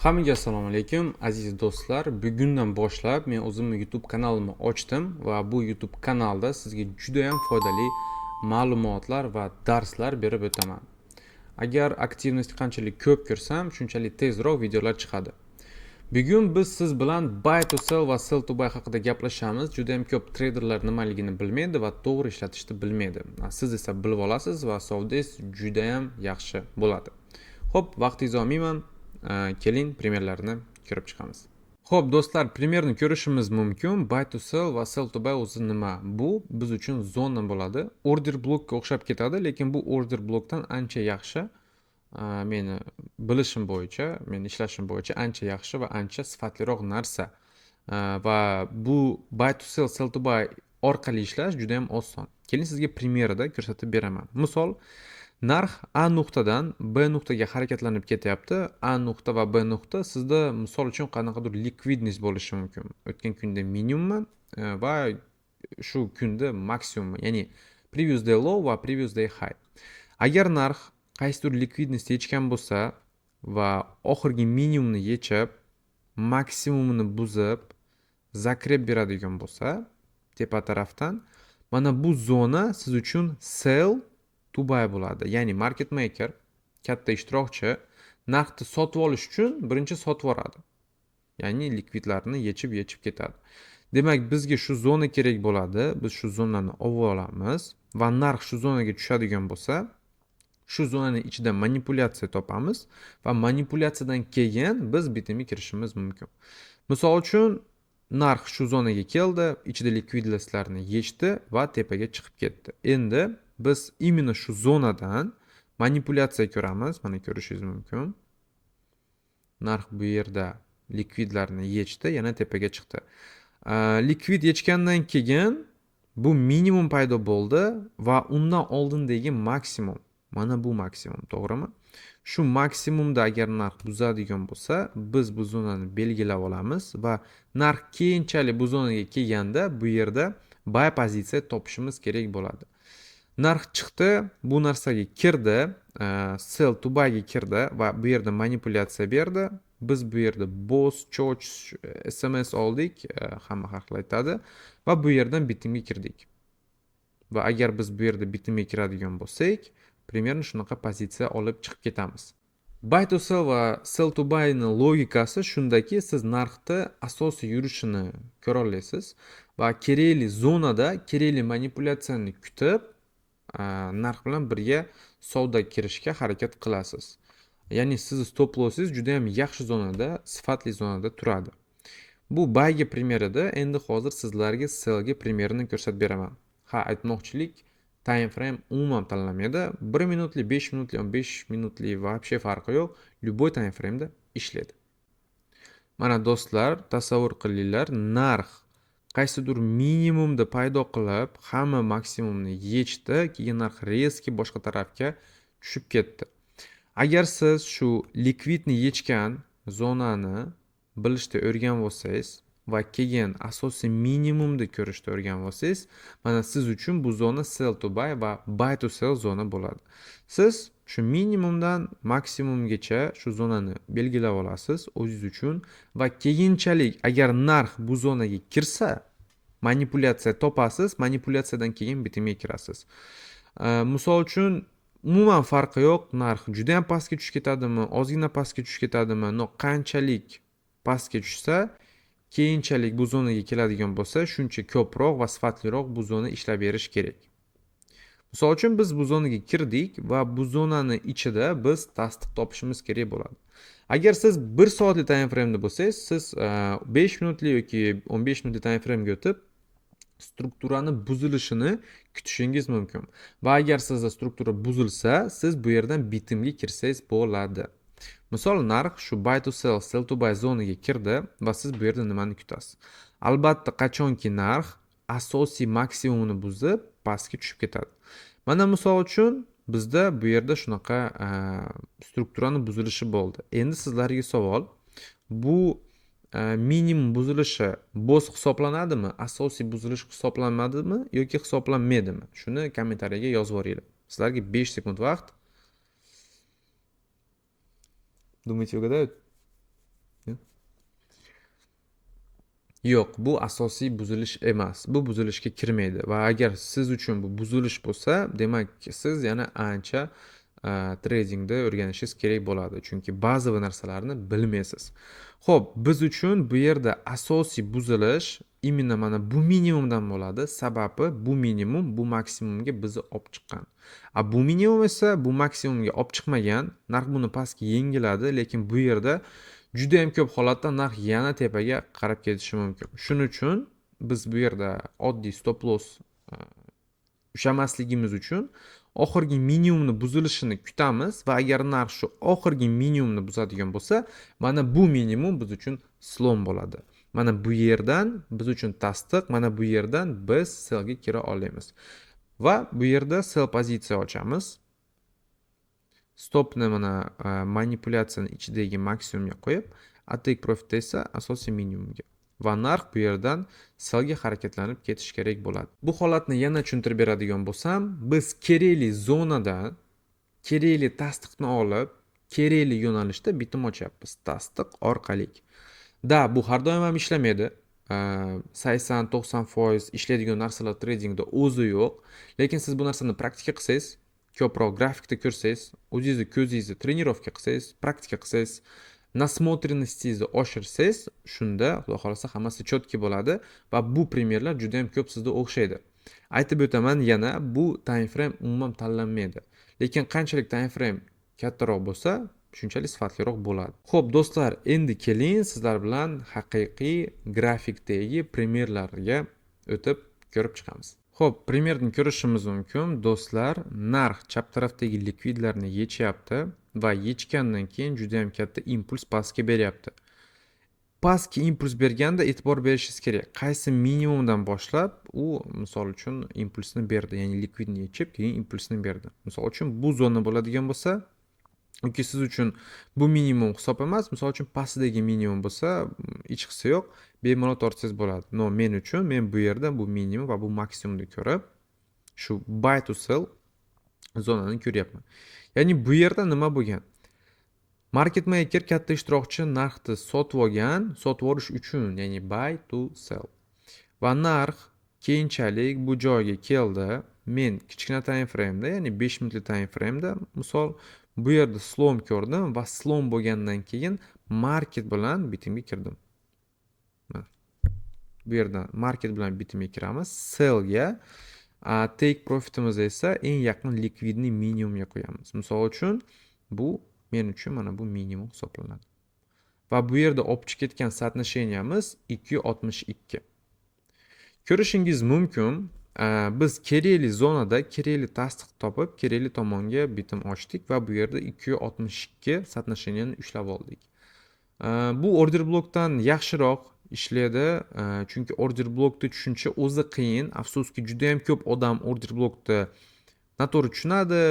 Hammaga assalomu alaykum aziz do'stlar. Bugundan boshlab men o'zimni YouTube kanalimni ochdim va bu YouTube kanalda sizga juda ham foydali ma'lumotlar va darslar berib o'taman. Agar aktivnost qanchalik ko'p ko'rsam, shunchalik tezroq videolar chiqadi. Bugun biz siz bilan buy to sell va sell to buy haqida gaplashamiz. Juda ham ko'p traderlar nimaligini bilmaydi va to'g'ri ishlatishni bilmaydi. Siz esa bilib olasiz va savdingiz juda ham yaxshi bo'ladi. Xo'p, vaqtingizni olmayman. Keling, primerlarni ko'rib chiqamiz. Xo'p, do'stlar, primerni ko'rishimiz mumkin. Buy to sell va sell to buy o'zi nima? Bu biz uchun zona bo'ladi. Order blokka o'xshab ketadi, lekin bu order blokdan ancha yaxshi. Meni bilishim bo'yicha, meni ishlashim bo'yicha ancha yaxshi va ancha sifatliroq narsa. Va bu buy to sell, sell to buy orqali ishlash juda ham oson. Keling, sizga primerida ko'rsatib beraman. Misol, narx A nuqtadan B nuqtaga harakatlanib ketyapti. A nuqta va B nuqta sizda misol uchun qanaqadir likvidность bo'lishi mumkin. O'tgan kunda minimum va shu kunda maksimum, ya'ni previous day low va previous day high. Agar narx qaysidir likvidность yechgan bo'lsa va oxirgi minimumni yechib, maksimumni buzib, zakreb beradigan bo'lsa, tepa tarafdan, mana bu zona siz uchun sell to buy bo'ladi. Ya'ni market maker, katta ishtirokchi narxni sotib olish uchun birinchi sotib yuboradi. Ya'ni likvidlarni yechib ketadi. Demak, bizga shu zona kerak bo'ladi. Biz shu zonani olib olamiz va narx shu zonaga tushadigan bo'lsa, shu zonaning ichida manipulyatsiya topamiz va manipulyatsiyadan keyin biz bitimga kirishimiz mumkin. Misol uchun, narx shu zonaga keldi, ichida likvidlarni yechdi va tepaga chiqib ketdi. Endi biz imенно shu zonadan manipulyatsiya ko'ramiz. Mana ko'rishingiz mumkin. Narx bu yerda likvidlarni yechdi, yana tepaga chiqdi. Likvid yechgandan keyin bu minimum paydo bo'ldi va undan oldindagi maksimum. Mana bu maksimum, to'g'rimi? Shu maksimumda agar narx buzadigan bo'lsa, biz bu zonani belgilab olamiz va narx keyinchalik bu zonaga kelganda bu yerda buy pozitsiya topishimiz kerak bo'ladi. Narx chiqdi, bu narsaga kirdi, sell to buy ga kirdi va bu yerda manipulyatsiya berdi. Biz bu yerda boss, choch, SMS oldik, hamma har xil aytadi va bu yerdan bitimga kirdik. Va agar biz bu yerda bitimga kiradigan bo'lsak, примерно shunaqa pozitsiya olib chiqib ketamiz. Buy to sell va sell to buy ning logikasi shundaki, siz narxda asosiy yurishini ko'ra olasiz va kerakli zonada kerakli manipulyatsiyani kutib, narx bilan birga savdo kirishga harakat qilasiz. Ya'ni siz stop lossingiz juda ham yaxshi zonada, sifatli zonada turadi. Bu buy ga primerida, endi hozir sizlarga sell ga primerini ko'rsatib beraman. Aytmoqchilik, time frame umuman tanlamaydi. 1 minutli, 5 minutli, 15 minutli вообще farqi yo'q. Любой time frame da ishlaydi. Mana do'stlar, tasavvur qilinglar, narx qaysidir minimumda paydo qilib, hamma maksimumni yechdi, keyin narx rezki boshqa tarafga tushib ketdi. Agar siz shu likvidni yechgan zonani bilishda o'rgan bo'lsangiz va keyin asosiy minimumni ko'rishda o'rgan bo'lsangiz, mana siz uchun bu zona sell to buy va buy to sell zona bo'ladi. Siz shu minimumdan maksimumgacha shu zonani belgilab olasiz o'zingiz uchun va keyinchalik agar narx bu zonaga kirsa, manipulyatsiya topasiz, manipulyatsiyadan keyin bitimga kirasiz. Misol uchun, umuman farqi yo'q, narx juda ham pastga tushib ketadimi, ozgina pastga tushib ketadimi, qanchalik pastga tushsa, keyinchalik bu zonaga keladigan bo'lsa, shuncha ko'proq va sifatliroq bu zona ishlab berish kerak. Misol uchun, biz bu zonaga kirdik va bu zonani ichida biz tasdiq topishimiz kerak bo'ladi. Agar siz 1 soatli time frame da bo'lsangiz, siz 5 minutli yoki 15 minutli time frame ga o'tib strukturani buzilishini kutishingiz mumkin. Va agar sizda struktura buzilsa, siz bu yerdan bitimga kirsangiz bo'ladi. Misol, narx shu buy to sell, sell to buy zonaga kirdi va siz bu yerda nimani kutasiz? Albatta, qachonki narx asosiy maksimumni buzib, pastga tushib ketadi. Mana misol uchun bizda bu yerda shunaqa strukturani buzilishi bo'ldi. Endi sizlarga savol, bu minimum buzilishi boss hisoblanadimi, asosiy buzilish hisoblanmadimi yoki hisoblanmaydimi? Shuni kommentariyaga yozib yuboringlar. Sizlarga 5 sekund vaqt. Думаете, угадают? Yo'q, bu asosiy buzilish emas. Bu buzilishga kirmaydi va agar siz uchun bu buzilish bo'lsa, demak siz yana ancha tradingda o'rganishingiz kerak bo'ladi. Chunki ba'zi bir narsalarni bilmaysiz. Xo'p, biz uchun bu yerda asosiy buzilish imенно mana bu minimumdan bo'ladi. Sababi bu minimum bu maksimumga bizni olib chiqqan. Bu minimum esa bu maksimumga olib chiqmagan. Narx buni pastga yengiladi, lekin bu yerda juda ham ko'p holatda narx yana tepaga qarab ketishi mumkin. Shuning uchun biz bu yerda oddiy stop loss ushlamasligimiz uchun oxirgi minimumni buzilishini kutamiz va agar narx shu oxirgi minimumni buzadigan bo'lsa, mana bu minimum biz uchun slom bo'ladi. Mana bu yerdan biz uchun tasdiq, mana bu yerdan biz sellga kira olamiz. Va bu yerda sell pozitsiya ochamiz. Stopni mana manipulyatsiyani ichidagi maksimumga qo'yib, take profit esa asosiy minimumga. Va narx bu yerdan sellga harakatlanib ketish kerak bo'ladi. Bu holatni yana tushuntirib beradigan bo'lsam, biz kerakli zonadan kerakli tasdiqni olib, kerakli yo'nalishda bitim ochyapmiz. Tasdiq orqali. Bu har doim ham ishlamaydi. 80-90% ishlaydigan narsalar tradingda o'zi yo'q. Lekin siz bu narsani praktika qilsangiz, ko'proq grafikda ko'rsangiz, o'zingizni ko'zingizni trenirovka qilsangiz, praktika qilsangiz, nasmotrенностьingizni oshirsangiz, shunda xudo xolasa hammasi chotki bo'ladi va bu primerlar juda ham ko'p sizga o'xshaydi. Aytib o'taman, yana bu time frame umuman tanlanmaydi. Lekin qanchalik time frame kattaroq bo'lsa, shunchalik sifatliroq bo'ladi. Xo'p, do'stlar, endi keling sizlar bilan haqiqiy grafikdagi primerlarga o'tib ko'rib chiqamiz. Xo'p, primerni ko'rishimiz mumkin. Do'stlar, narx chap tarafdagi likvidlarni yechyapti va yechgandan keyin juda ham katta impuls pastga beryapti. Pastga impuls berganda e'tibor berishingiz kerak. Qaysi minimumdan boshlab u misol uchun impulsni berdi, ya'ni likvidni yechib, keyin impulsni berdi. Misol uchun bu zona bo'ladigan bo'lsa, yoki siz uchun bu minimum hisob emas, misol uchun pastdagi minimum bo'lsa, hech qisi yo'q, bemalol tortsangiz bo'ladi. No, men uchun men bu yerda bu minimum va bu maksimumni ko'rib, shu buy to sell zonani ko'ryapman. Ya'ni bu yerda nima bo'lgan? Market maker katta ishtirokchi narxni sotib olgan, sotib olish uchun, ya'ni buy to sell. Va narx keyinchalik bu joyga keldi. Men kichkina time frame'da, ya'ni 5 minutlik time frame'da misol bu yerda slom ko'rdim va slom bo'lgandan keyin market bilan bitimga kirdim. Bu yerdan market bilan bitimga kiramiz. Sellga take profitimiz esa eng yaqin likvidni minimumga qo'yamiz. Misol uchun bu men uchun mana bu minimum hisoblanadi. Va bu yerda olib chiqib ketgan соотношениямыз 2.62. Ko'rishingiz mumkin, biz kerakli zonada kerakli tasdiq topib, kerakli tomonga bitim ochdik va bu yerda 2.62 соотношенияni ushlab oldik. Bu order blokdan yaxshiroq ishlaydi, chunki order blokni tushuncha o'zi qiyin. Afsuski juda ham ko'p odam order blokni noto'g'ri tushunadi,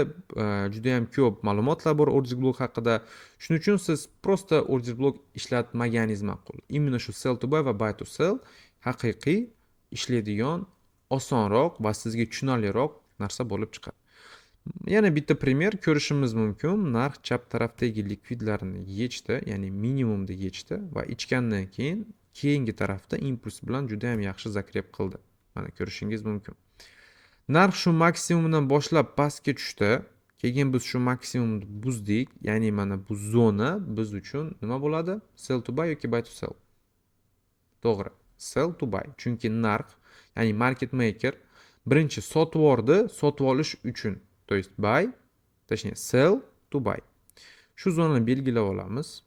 juda ham ko'p ma'lumotlar bor order blok haqida. Shuning uchun siz prosta order blok ishlatmaganingiz ma'qul. Imенно shu sell to buy va buy to sell haqiqiy ishlaydigan, osonroq va sizga tushunarliroq narsa bo'lib chiqadi. Yana bitta primer ko'rishimiz mumkin. Narx chap tarafdagi likvidlarni yechdi, ya'ni minimumda yechdi va ichgandan keyin keyingi tarafda impuls bilan juda ham yaxshi zakrep qildi. Mana ko'rishingiz mumkin. Narx shu maksimumdan boshlab pastga tushdi. Keyin biz shu maksimumni buzdik, ya'ni mana bu zona biz uchun nima bo'ladi? Sell to buy yoki buy to sell. To'g'ri, sell to buy. Chunki narx, ya'ni market maker birinchi sotib oldi, sotib olish uchun. То есть buy, точнее sell to buy. Shu zonani belgilab olamiz.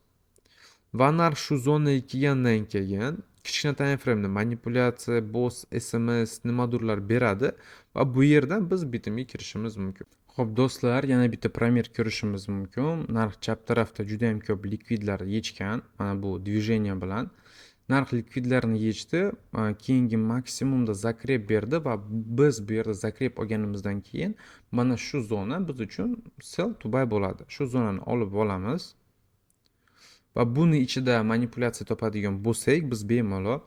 Va narx shu zonaga kelgandan keyin kichkina time frame'da manipulyatsiya, boss, SMS nimadurlar beradi va bu yerdan biz bitimga kirishimiz mumkin. Xo'p, do'stlar, yana bitta primer ko'rishimiz mumkin. Narx chap tarafda juda ham ko'p likvidlar yechgan, mana bu движение bilan narx likvidlarni yechdi, keyingi maksimumda zakrep berdi va biz bu yerda zakrep olganimizdan keyin mana shu zona biz uchun sell to buy bo'ladi. Shu zonani olib olamiz. Va buni ichida manipulyatsiya topadigan bo'lsak, biz bemalol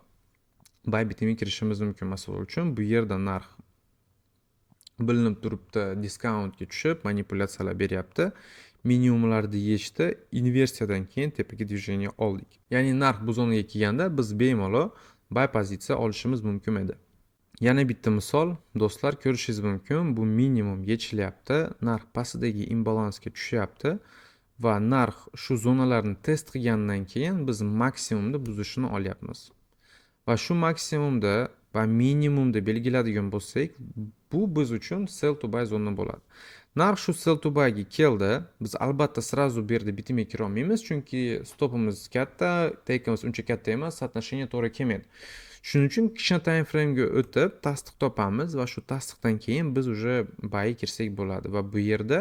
buy bitimga kirishimiz mumkin. Masalan uchun bu yerda narx bilinib turibdi, diskountga tushib, manipulyatsiyalar beryapti. Minimumlarni yechdi, inversiyadan keyin tepaga движение oldik. Ya'ni narx bu zonaga kelganda biz bemalol buy pozitsiya olishimiz mumkin edi. Yana bitta misol do'stlar, ko'rishingiz mumkin, bu minimum yechilyapti, narx pastidagi imbalansga tushyapti va narx shu zonalarni test qilgandan keyin biz maksimumda buzishini olyapmiz. Va shu maksimumda va minimumda belgiladigan bo'lsak, bu biz uchun sell to buy zona bo'ladi. Narx shu sell to buy ga keldi, biz albatta srazu bu yerda bitimga kira olmaymiz, chunki stopimiz katta, takeimiz uncha katta emas, соотношение to'g'ri kelmaydi. Shuning uchun kichkina time frame ga o'tib tasdiq topamiz va shu tasdiqdan keyin biz уже buy kirsak bo'ladi va bu yerda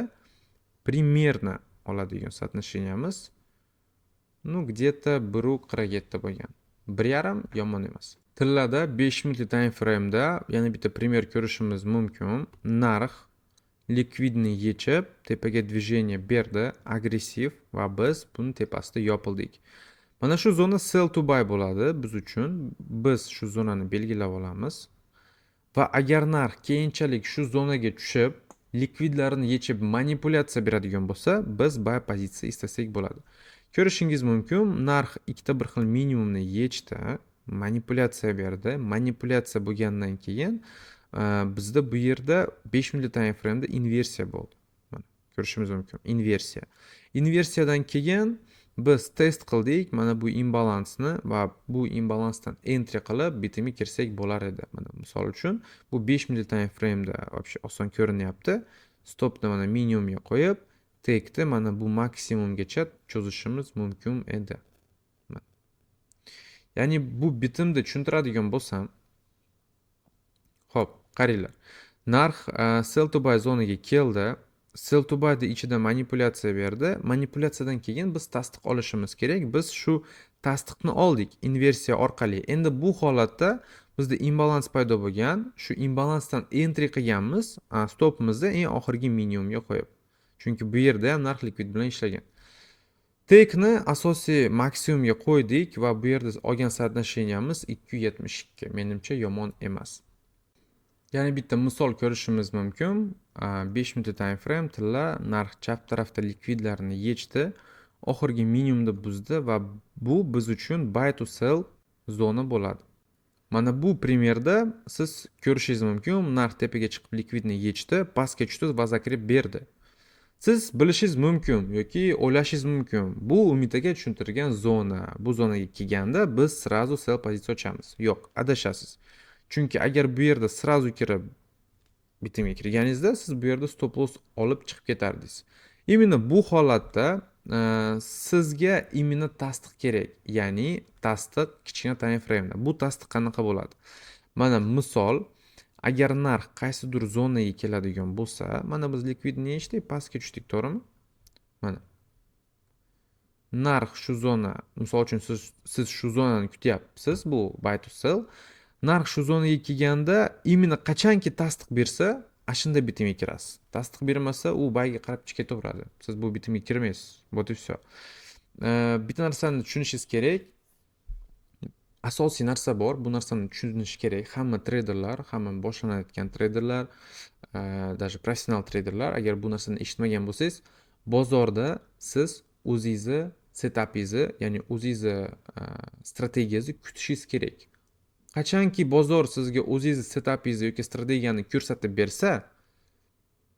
примерно oladigan соотношениemiz где-то 1.47 bo'lgan. 1.5 yomon emas. Tillada 5 minutlik time frame'da yana bitta primer ko'rishimiz mumkin. Narx likvidni yechib, tepaga движение berdi, agressiv va biz buni tepasida yopildik. Mana shu zona sell to buy bo'ladi biz uchun. Biz shu zonani belgilab olamiz. Va agar narx keyinchalik shu zonaga tushib, likvidlarni yechib manipulyatsiya beradigan bo'lsa, biz buy pozitsiya istasak bo'ladi. Ko'rishingiz mumkin, narx ikkita bir xil minimumni yechdi, manipulyatsiya berdi. Manipulyatsiya bo'lgandan keyin bizda bu yerda 5 minutlik time frame'da inversiya bo'ldi. Mana ko'rishimiz mumkin, inversiya. Inversiyadan keyin biz test qildik, mana bu imbalansni va bu imbalansdan entry qilib bitimga kirsak bo'lar edi. Mana misol uchun bu 5 minutlik time frame'da вообще oson ko'rinyapti. Stopni mana minimumga qo'yib, tekni mana bu maksimumgacha cho'zishimiz mumkin edi. Ya'ni bu bitimda tushuntiradigan bo'lsam, xo'p, qaranglar. Narx sell to buy zonaga keldi. Sell to buy da ichida manipulyatsiya berdi. Manipulyatsiyadan keyin biz tasdiq olishimiz kerak. Biz shu tasdiqni oldik inversiya orqali. Endi bu holatda bizda imbalans paydo bo'lgan. Shu imbalansdan entry qilganmiz, stopimizni eng oxirgi minimumga qo'yib. Chunki bu yerda ham narx likvid bilan ishlagan. Take'ni asosiy maksimumga qo'ydik va bu yerda olgan соотношениemiz 2.72. Menimcha yomon emas. Yana bitta misol ko'rishimiz mumkin. 5 minutlik time frame tilla narx chap tarafda likvidlarni yechdi, oxirgi minimumda buzdi va bu biz uchun buy to sell zona bo'ladi. Mana bu primerda siz ko'rishingiz mumkin, narx tepaga chiqib likvidni yechdi, pastga tushdi va zakrib berdi. Siz bilishingiz mumkin yoki o'ylashingiz mumkin, bu Umid aka tushuntirgan zona. Bu zonaga kelganda biz srazu sell pozitsiya ochamiz. Yo'q, adashasiz. Chunki agar bu yerda srazu kirib bitimga kirganingizda siz bu yerda stop loss olib chiqib ketardingiz. Именно bu holatda sizga именно tasdiq kerak, ya'ni tasdiq kichkina time frame'da. Bu tasdiq qanaqa bo'ladi? Mana misol, agar narx qaysidir zonaga keladigan bo'lsa, mana biz likvidni yechdik, pastga tushdik, to'g'rimi? Mana narx shu zona, misol uchun siz shu zonani kutyapsiz, bu buy to sell. Narx shu zonaga kelganda именно qachonki tasdiq bersa, ashunda bitimga kirasiz. Tasdiq bermasa, u buyga qarab ketaveradi. Siz bu bitimga kirmaysiz. Вот и все. Bitta narsani tushunishingiz kerak. Asosiy narsa bor. Bu narsani tushunish kerak. Hamma treyderlar, hamma boshlanayotgan treyderlar, даже professional treyderlar agar bu narsani eshitmagan bo'lsangiz, bozorda siz o'zingizni setapingizni, ya'ni o'zingizni strategiyangizni kutishingiz kerak. Qachonki bozor sizga o'zingizni setapingizni yoki strategiyani ko'rsatib bersa,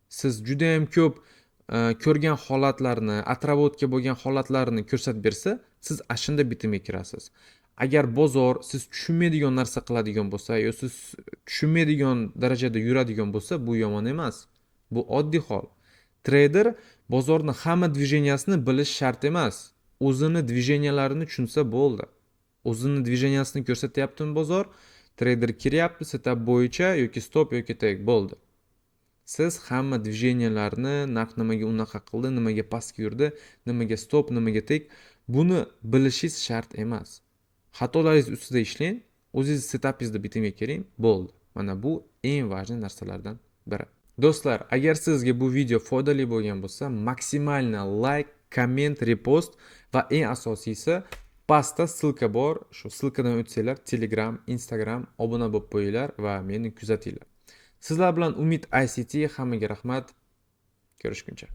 siz juda ham ko'p ko'rgan holatlarni, отработка bo'lgan holatlarni ko'rsatib bersa, siz ashunda bitimga kirasiz. Agar bozor siz tushunmaydigan narsa qiladigan bo'lsa, yoki siz tushunmaydigan darajada yuradigan bo'lsa, bu yomon emas. Bu oddiy hol. Trader bozorni hamma движениясini bilish shart emas. O'zini движенияларini tushunsa bo'ldi. O'zini движениясini ko'rsatyaptimi bozor, trader kiryapti setup bo'yicha yoki stop yoki take bo'ldi. Siz hamma движенияларni, narx nimaga unaqa qildi, nimaga pastga yurdi, nimaga stop, nimaga take, buni bilishingiz shart emas. Xatolaringiz ustida ishlang, o'zingiz setapingizda bitimga kiring, bo'ldi. Mana bu eng важный narsalardan biri. Do'stlar, agar sizga bu video foydali bo'lgan bo'lsa, maksimalni like, komment, repost va eng asosiysi pastda silka bor. Shu silkadan o'tsanglar, Telegram, Instagram obuna bo'lib qo'yinglar va meni kuzatinglar. Sizlar bilan Umid ICT, hammaga rahmat. Ko'rishguncha.